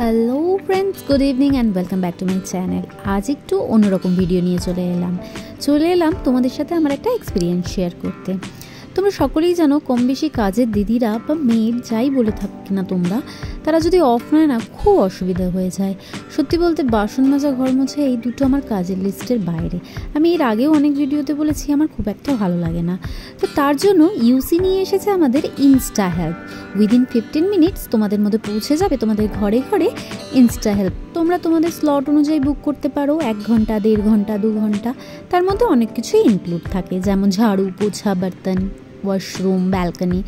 Hello friends, good evening and welcome back to my channel. আজ একটু অন্যরকম video নিয়ে চলে এলাম তোমাদের সাথে আমার একটা এক্সপিরিয়েন্স শেয়ার করতে। তোমরা সকলেই জানো, কম বেশি কাজের দিদিরা বা মেয়ের যাই বলে থাকি না তোমরা, তারা যদি অফ নেয় না খুব অসুবিধা হয়ে যায়। সত্যি বলতে বাসন মাজা, ঘর মোছা এই দুটো আমার কাজের লিস্টের বাইরে। আমি এর আগেও অনেক ভিডিওতে বলেছি আমার খুব একটা ভালো লাগে না। তো তার জন্য ইউসি নিয়ে এসেছে আমাদের ইনস্টা হেল্প। উইদিন 15 মিনিটস তোমাদের মধ্যে পৌঁছে যাবে তোমাদের ঘরে ঘরে ইনস্টা হেল্প। তোমরা তোমাদের স্লট অনুযায়ী বুক করতে পারো, 1 ঘন্টা, 1.5 ঘন্টা, 2 ঘন্টা। তার মধ্যে অনেক কিছুই ইনক্লুড থাকে, যেমন ঝাড়ু, পোছা, বর্তন, ওয়াশরুম, ব্যালকনি,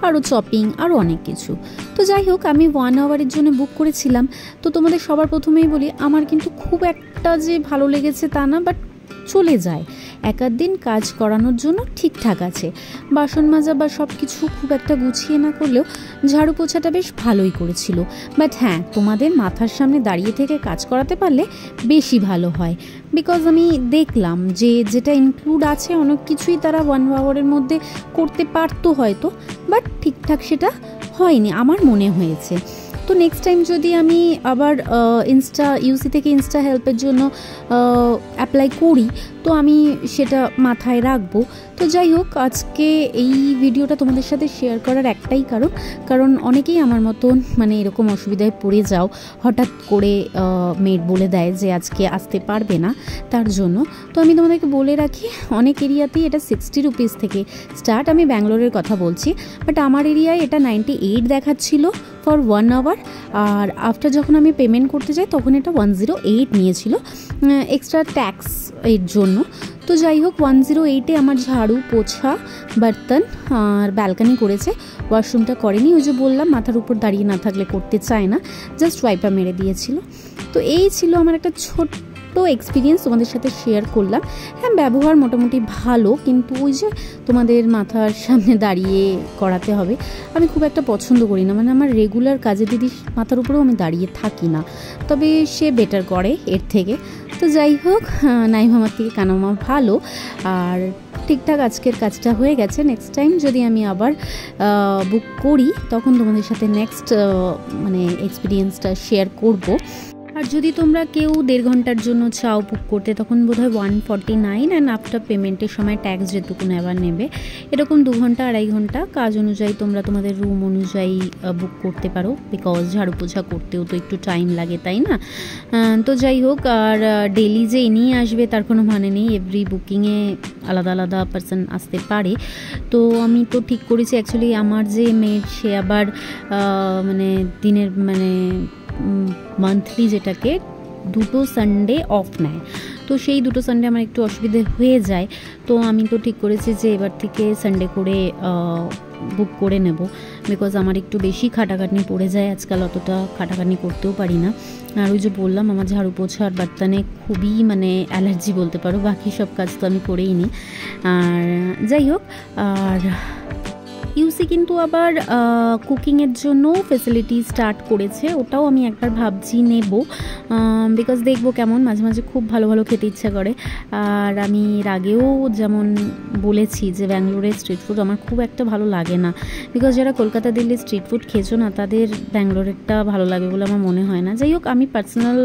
আরও চপিং, আরও অনেক কিছু। তো যাই হোক, আমি 1 আওয়ারের জন্য বুক করেছিলাম। তো তোমাদের সবার প্রথমেই বলি, আমার কিন্তু খুব একটা যে ভালো লেগেছে তা না, বাট চলে যায়। 1 দিন কাজ করানোর জন্য ঠিকঠাক আছে। বাসন মাজা বা সব কিছু খুব একটা গুছিয়ে না করলেও ঝাড়ু পোছাটা বেশ ভালোই করেছিল। বাট হ্যাঁ, তোমাদের মাথার সামনে দাঁড়িয়ে থেকে কাজ করাতে পারলে বেশি ভালো হয়। বিকজ আমি দেখলাম যে যেটা ইনক্লুড আছে অনেক কিছুই তারা 1 আওয়ারের মধ্যে করতে পারতো হয়তো, বাট ঠিকঠাক সেটা হয়নি আমার মনে হয়েছে। তো নেক্সট টাইম যদি আমি আবার ইউসি থেকে ইনস্টা হেল্পের জন্য অ্যাপ্লাই করি, তো আমি সেটা মাথায় রাখবো। তো যাই হোক, আজকে এই ভিডিওটা তোমাদের সাথে শেয়ার করার একটাই কারণ অনেকেই আমার মতন মানে এরকম অসুবিধায় পড়ে যাও, হঠাৎ করে মেড বলে দেয় যে আজকে আসতে পারবে না, তার জন্য। তো আমি তোমাদেরকে বলে রাখি, অনেক এরিয়াতেই এটা 60 রুপিস থেকে স্টার্ট। আমি ব্যাঙ্গালোরের কথা বলছি, বাট আমার এরিয়ায় এটা 98 দেখাচ্ছিল ফর 1 আওয়ার। আর আফটার যখন আমি পেমেন্ট করতে যাই তখন এটা 108 নিয়েছিল এক্সট্রা ট্যাক্স এর জন্য। তো যাই হোক, 108-এ আমার ঝাড়ু, পোছা, বর্তন আর ব্যালকানি করেছে। ওয়াশরুমটা করেনি, ওই যে বললাম মাথার উপর দাঁড়িয়ে না থাকলে করতে চায় না, জাস্ট ওয়াইপার মেরে দিয়েছিল। তো এই ছিল আমার একটা ছোট্ট এক্সপিরিয়েন্স, তোমাদের সাথে শেয়ার করলাম। হ্যাঁ, ব্যবহার মোটামুটি ভালো, কিন্তু ওই যে তোমাদের মাথার সামনে দাঁড়িয়ে করাতে হবে, আমি খুব একটা পছন্দ করি না। মানে আমার রেগুলার কাজের দিদির মাথার উপরেও আমি দাঁড়িয়ে থাকি না, তবে সে বেটার করে এর থেকে। তো যাই হোক, নাইম আমার থেকে কানামা ভালো, আর ঠিকঠাক আজকের কাজটা হয়ে গেছে। নেক্সট টাইম যদি আমি আবার বুক করি তখন তোমাদের সাথে নেক্সট মানে এক্সপিরিয়েন্সটা শেয়ার করব। আর যদি তোমরা কেউ 1.5 ঘন্টার জন্য চাও বুক করতে, তখন বোধহয় 149, অ্যান্ড আফটার পেমেন্টের সময় ট্যাক্স যেটুকু নেবার নেবে। এরকম 2 ঘন্টা, 2.5 ঘন্টা কাজ অনুযায়ী তোমরা তোমাদের রুম অনুযায়ী বুক করতে পারো, বিকজ ঝাড়ু পোছা করতেও তো একটু টাইম লাগে, তাই না? তো যাই হোক, আর ডেলি যে নিয়ে আসবে তার কোনো মানে নেই, এভরি বুকিংয়ে আলাদা আলাদা পার্সন আসতে পারে। তো আমি তো ঠিক করেছি, অ্যাকচুয়ালি আমার যে মেড সে আবার মানে দিনের মানে মান্থলি যেটাকে 2 সানডে অফ নেয়। তো সেই 2 সানডে আমার একটু অসুবিধে হয়ে যায়। তো আমি তো ঠিক করেছি যে এবার থেকে সানডে করে বুক করে নেব, বিকজ আমার একটু বেশি খাটাখাটনি পড়ে যায় আজকাল, অতটা খাটাখাটনি করতেও পারি না। আর ওই যে বললাম, আমার ঝাড়ু পোছা আর বর্তনে খুবই মানে অ্যালার্জি বলতে পারো, বাকি সব কাজ তো আমি করেই নিই। আর যাই হোক, আর ইউসি কিন্তু আবার কুকিংয়ের জন্য ফেসিলিটি স্টার্ট করেছে, ওটাও আমি একবার ভাবছি নেব, বিকজ দেখবো কেমন। মাঝে মাঝে খুব ভালো ভালো খেতে ইচ্ছা করে। আর আমি এর আগেও যেমন বলেছি যে ব্যাঙ্গালোরের স্ট্রিট ফুড আমার খুব একটা ভালো লাগে না, বিকজ যারা কলকাতা দিল্লির স্ট্রিট ফুড খেয়েছো না, তাদের ব্যাঙ্গালোরেরটা ভালো লাগে বলে আমার মনে হয় না। যাই হোক, আমি পার্সোনাল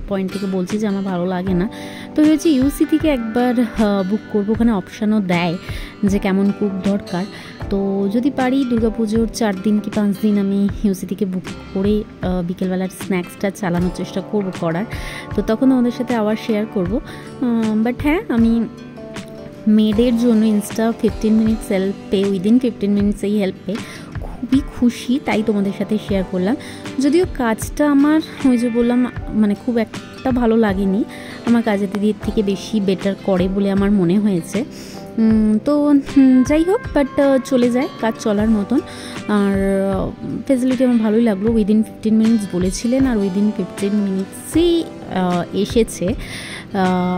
পয়েন্ট থেকে বলছি যে আমার ভালো লাগে না। তো ভেবেছি ইউসি থেকে একবার বুক করবো, ওখানে অপশানও দেয় যে কেমন কুক দরকার। তো যদি পারি দুর্গাপুজোর 4 দিন কি 5 দিন আমি ইউসি থেকে বুক করে বিকেলবেলার স্ন্যাক্সটা চালানোর চেষ্টা করব করার। তো তখন আমাদের সাথে আবার শেয়ার করব। বাট হ্যাঁ, আমি মেয়েদের জন্য ইনস্টা 15 মিনিটস হেল্প পেয়ে, উইদিন 15 মিনিটস এই হেল্প পেয়ে খুবই খুশি, তাই তোমাদের সাথে শেয়ার করলাম। যদিও কাজটা আমার ওই যে বললাম মানে খুব একটা ভালো লাগেনি, আমার কাজের দিদির থেকে বেশি বেটার করে বলে আমার মনে হয়েছে। তো যাই হোক, বাট চলে যায় কাজ চলার মতন। আর ফেসিলিটি আমার ভালোই লাগলো। উইদিন 15 মিনিটস বলেছিলেন, আর উইদিন 15 মিনিটসেই এসেছে।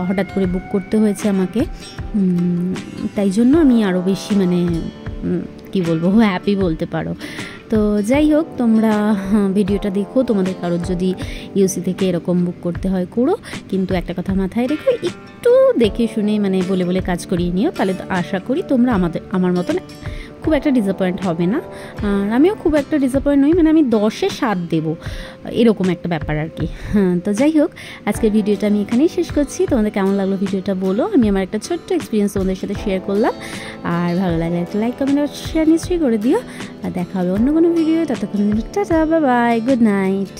হঠাৎ করে বুক করতে হয়েছে আমাকে, তাই জন্য আমি আরও বেশি মানে কি বলবো, হ্যাপি বলতে পারো। তো যাই হোক, তোমরা ভিডিওটা দেখো, তোমাদের কারোর যদি ইউসি থেকে এরকম বুক করতে হয় করো, কিন্তু একটা কথা মাথায় রেখো, একটু দেখে শুনে মানে বলে কাজ করিয়ে নিও, তাহলে আশা করি তোমরা আমার মতন খুব একটা ডিসঅ্যাপয়েন্ট হবে না, আর আমিও খুব একটা ডিসঅ্যাপয়েন্ট নই, মানে আমি 10-এ 7 দেবো, এরকম একটা ব্যাপার আর কি। হ্যাঁ, তো যাই হোক, আজকের ভিডিওটা আমি এখানেই শেষ করছি। তোমাদের কেমন লাগলো ভিডিওটা বলো, আমি আমার একটা ছোট্ট এক্সপিরিয়েন্স তোমাদের সাথে শেয়ার করলাম। আর ভালো লাগলে একটা লাইক কমেন্ট আর শেয়ার নিশ্চয়ই করে দিও, আর দেখা হবে অন্য কোনো ভিডিও। ততক্ষণ tata, bye bye, good night.